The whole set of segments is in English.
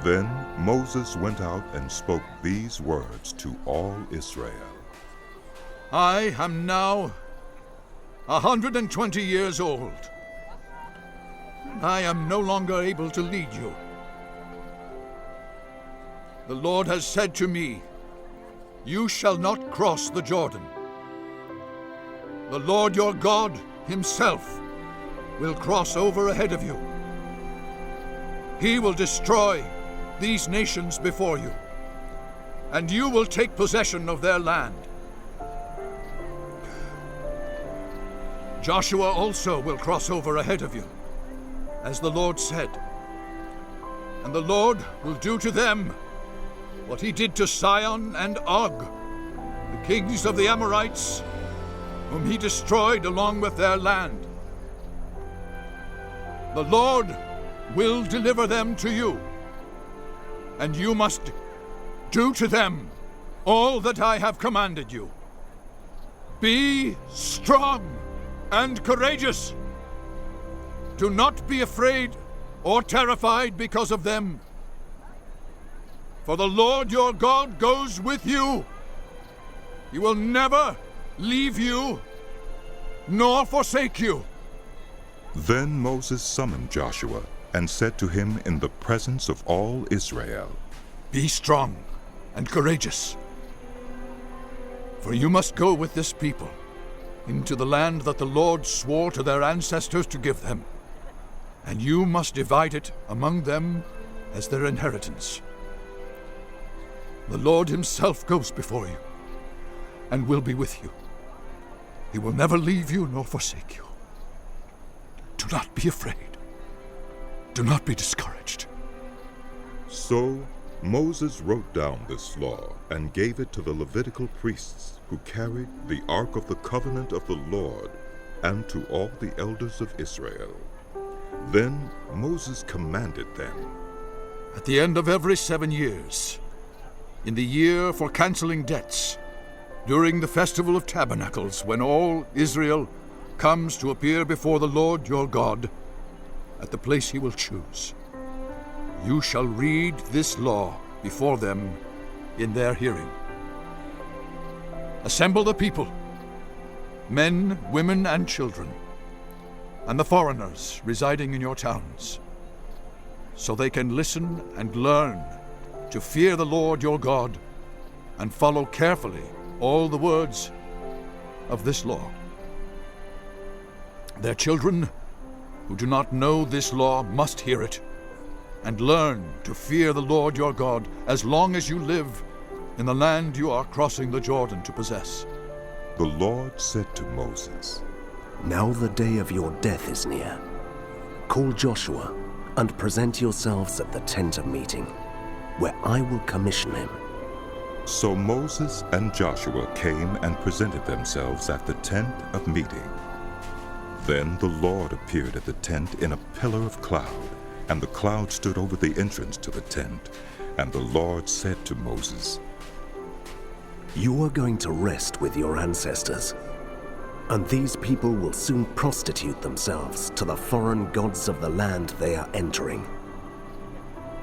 Then Moses went out and spoke these words to all Israel. I am now 120 years old. I am no longer able to lead you. The Lord has said to me, "You shall not cross the Jordan." The Lord your God himself will cross over ahead of you. He will destroy these nations before you, and you will take possession of their land. Joshua also will cross over ahead of you, as the Lord said. And the Lord will do to them what he did to Sihon and Og, the kings of the Amorites, whom he destroyed along with their land. The Lord will deliver them to you, and you must do to them all that I have commanded you. Be strong and courageous. Do not be afraid or terrified because of them. For the Lord your God goes with you. He will never leave you nor forsake you. Then Moses summoned Joshua and said to him in the presence of all Israel, Be strong and courageous, for you must go with this people into the land that the Lord swore to their ancestors to give them, and you must divide it among them as their inheritance. The Lord himself goes before you and will be with you. He will never leave you nor forsake you. Do not be afraid. Do not be discouraged. So Moses wrote down this law and gave it to the Levitical priests who carried the Ark of the Covenant of the Lord, and to all the elders of Israel. Then Moses commanded them, At the end of every 7 years, in the year for canceling debts, during the Festival of Tabernacles, when all Israel comes to appear before the Lord your God at the place he will choose, you shall read this law before them in their hearing. Assemble the people, men, women, and children, and the foreigners residing in your towns, so they can listen and learn to fear the Lord your God and follow carefully all the words of this law. Their children who do not know this law must hear it and learn to fear the Lord your God as long as you live in the land you are crossing the Jordan to possess. The Lord said to Moses, Now the day of your death is near. Call Joshua and present yourselves at the tent of meeting, where I will commission him. So Moses and Joshua came and presented themselves at the tent of meeting. Then the Lord appeared at the tent in a pillar of cloud, and the cloud stood over the entrance to the tent. And the Lord said to Moses, You are going to rest with your ancestors, and these people will soon prostitute themselves to the foreign gods of the land they are entering.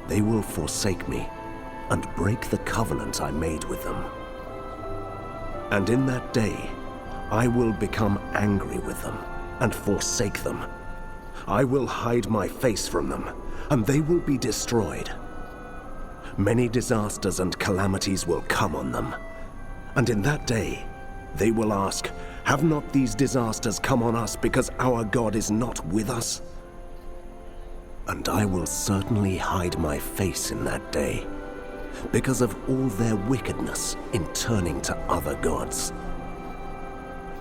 They will forsake me and break the covenant I made with them. And in that day, I will become angry with them and forsake them. I will hide my face from them, and they will be destroyed. Many disasters and calamities will come on them. And in that day, they will ask, Have not these disasters come on us because our God is not with us? And I will certainly hide my face in that day, because of all their wickedness in turning to other gods.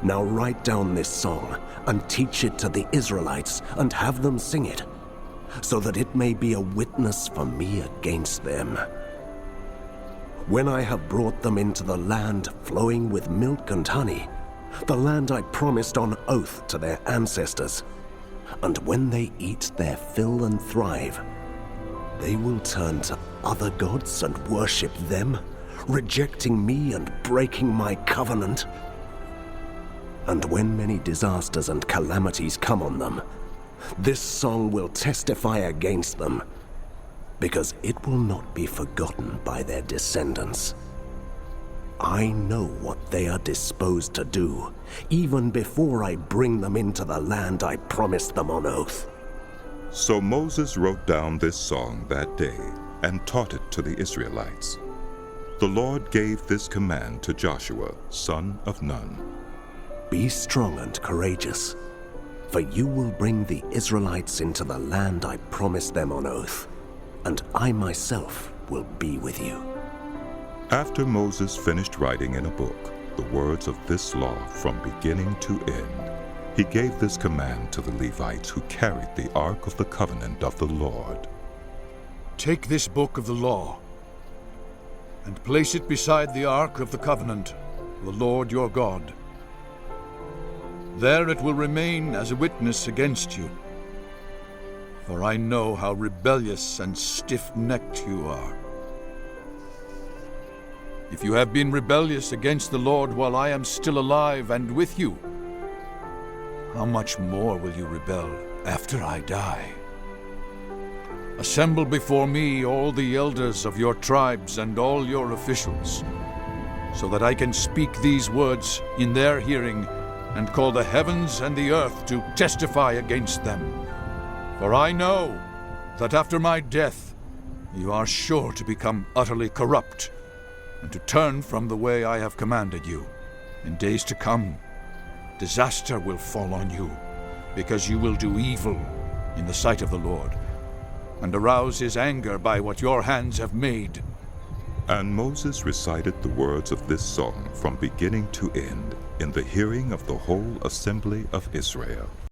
Now write down this song and teach it to the Israelites and have them sing it, so that it may be a witness for me against them. When I have brought them into the land flowing with milk and honey, the land I promised on oath to their ancestors, and when they eat their fill and thrive, they will turn to other gods and worship them, rejecting me and breaking my covenant. And when many disasters and calamities come on them, this song will testify against them, because it will not be forgotten by their descendants. I know what they are disposed to do, even before I bring them into the land I promised them on oath. So Moses wrote down this song that day and taught it to the Israelites. The Lord gave this command to Joshua, son of Nun. Be strong and courageous, for you will bring the Israelites into the land I promised them on oath, and I myself will be with you. After Moses finished writing in a book the words of this law from beginning to end, he gave this command to the Levites who carried the Ark of the Covenant of the Lord. Take this book of the law and place it beside the Ark of the Covenant, the Lord your God. There it will remain as a witness against you, for I know how rebellious and stiff-necked you are. If you have been rebellious against the Lord while I am still alive and with you, how much more will you rebel after I die? Assemble before me all the elders of your tribes and all your officials, so that I can speak these words in their hearing and call the heavens and the earth to testify against them. For I know that after my death you are sure to become utterly corrupt and to turn from the way I have commanded you. In days to come, disaster will fall on you, because you will do evil in the sight of the Lord, and arouse his anger by what your hands have made. And Moses recited the words of this song from beginning to end in the hearing of the whole assembly of Israel.